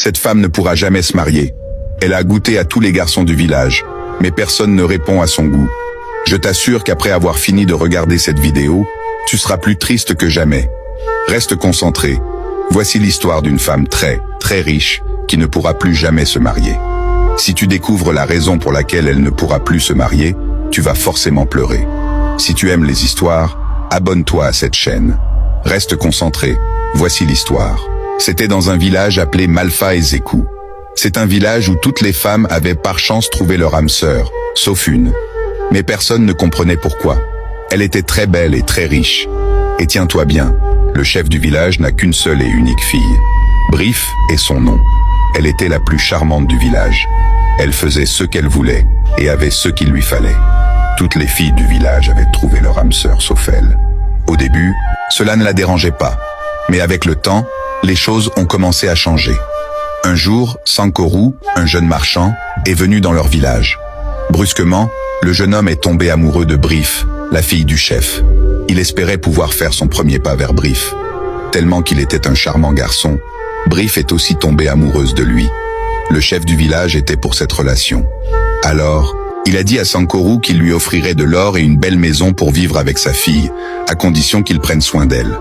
Cette femme ne pourra jamais se marier. Elle a goûté à tous les garçons du village, mais personne ne répond à son goût. Je t'assure qu'après avoir fini de regarder cette vidéo, tu seras plus triste que jamais. Reste concentré. Voici l'histoire d'une femme très riche qui ne pourra plus jamais se marier. Si tu découvres la raison pour laquelle elle ne pourra plus se marier, tu vas forcément pleurer. Si tu aimes les histoires, abonne-toi à cette chaîne. Reste concentré. Voici l'histoire. C'était dans un village appelé Malfa et Zekou. C'est un village où toutes les femmes avaient par chance trouvé leur âme sœur, sauf une. Mais personne ne comprenait pourquoi. Elle était très belle et très riche. Et tiens-toi bien, le chef du village n'a qu'une seule et unique fille. Brif est son nom. Elle était la plus charmante du village. Elle faisait ce qu'elle voulait et avait ce qu'il lui fallait. Toutes les filles du village avaient trouvé leur âme sœur sauf elle. Au début, cela ne la dérangeait pas. Mais avec le temps, les choses ont commencé à changer. Un jour, Sankourou, un jeune marchand, est venu dans leur village. Brusquement, le jeune homme est tombé amoureux de Brif, la fille du chef. Il espérait pouvoir faire son premier pas vers Brif. Tellement qu'il était un charmant garçon, Brif est aussi tombée amoureuse de lui. Le chef du village était pour cette relation. Alors, il a dit à Sankourou qu'il lui offrirait de l'or et une belle maison pour vivre avec sa fille, à condition qu'il prenne soin d'elle.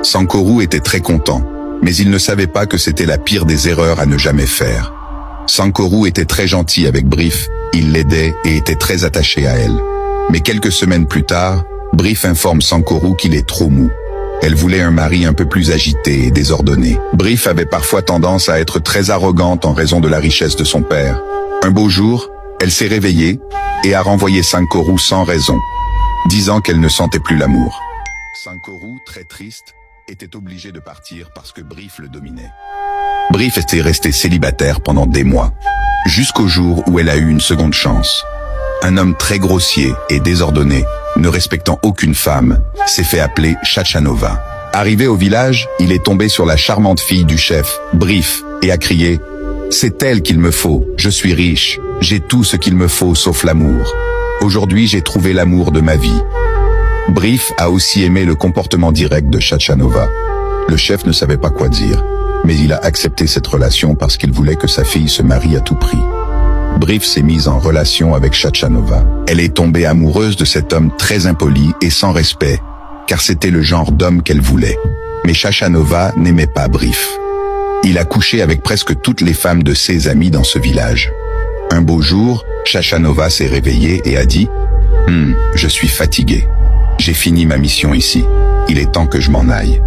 Sankourou était très content, mais il ne savait pas que c'était la pire des erreurs à ne jamais faire. Sankourou était très gentil avec Brif, il l'aidait et était très attaché à elle. Mais quelques semaines plus tard, Brif informe Sankourou qu'il est trop mou. Elle voulait un mari un peu plus agité et désordonné. Brif avait parfois tendance à être très arrogante en raison de la richesse de son père. Un beau jour, elle s'est réveillée et a renvoyé Sankourou sans raison, disant qu'elle ne sentait plus l'amour. Sankourou, très triste, était obligé de partir parce que Brif le dominait. Brif était restée célibataire pendant des mois, jusqu'au jour où elle a eu une seconde chance. Un homme très grossier et désordonné, ne respectant aucune femme, s'est fait appeler Chachanova. Arrivé au village, il est tombé sur la charmante fille du chef, Brif, et a crié « C'est elle qu'il me faut, je suis riche, j'ai tout ce qu'il me faut sauf l'amour. Aujourd'hui j'ai trouvé l'amour de ma vie. » Brif a aussi aimé le comportement direct de Chachanova. Le chef ne savait pas quoi dire, mais il a accepté cette relation parce qu'il voulait que sa fille se marie à tout prix. Brif s'est mise en relation avec Chachanova. Elle est tombée amoureuse de cet homme très impoli et sans respect, car c'était le genre d'homme qu'elle voulait. Mais Chachanova n'aimait pas Brif. Il a couché avec presque toutes les femmes de ses amis dans ce village. Un beau jour, Chachanova s'est réveillée et a dit « Je suis fatiguée. J'ai fini ma mission ici. Il est temps que je m'en aille. »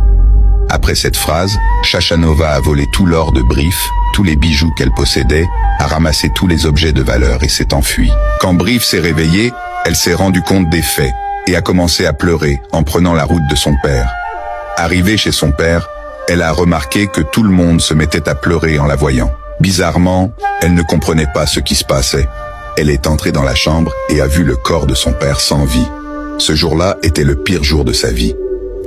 Après cette phrase, Chachanova a volé tout l'or de Brif, tous les bijoux qu'elle possédait, a ramassé tous les objets de valeur et s'est enfuie. Quand Brif s'est réveillée, elle s'est rendue compte des faits et a commencé à pleurer en prenant la route de son père. Arrivée chez son père, elle a remarqué que tout le monde se mettait à pleurer en la voyant. Bizarrement, elle ne comprenait pas ce qui se passait. Elle est entrée dans la chambre et a vu le corps de son père sans vie. Ce jour-là était le pire jour de sa vie.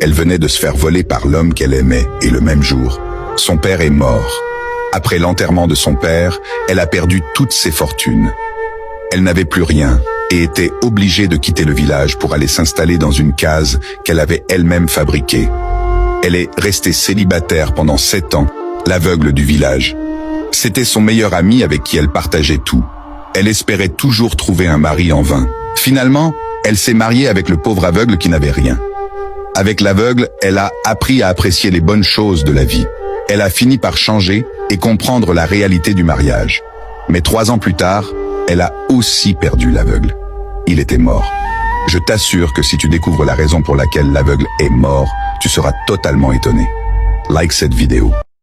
Elle venait de se faire voler par l'homme qu'elle aimait, et le même jour, son père est mort. Après l'enterrement de son père, elle a perdu toutes ses fortunes. Elle n'avait plus rien, et était obligée de quitter le village pour aller s'installer dans une case qu'elle avait elle-même fabriquée. Elle est restée célibataire pendant 7 ans, l'aveugle du village. C'était son meilleur ami avec qui elle partageait tout. Elle espérait toujours trouver un mari en vain. Finalement, elle s'est mariée avec le pauvre aveugle qui n'avait rien. Avec l'aveugle, elle a appris à apprécier les bonnes choses de la vie. Elle a fini par changer et comprendre la réalité du mariage. Mais 3 ans plus tard, elle a aussi perdu l'aveugle. Il était mort. Je t'assure que si tu découvres la raison pour laquelle l'aveugle est mort, tu seras totalement étonné. Like cette vidéo.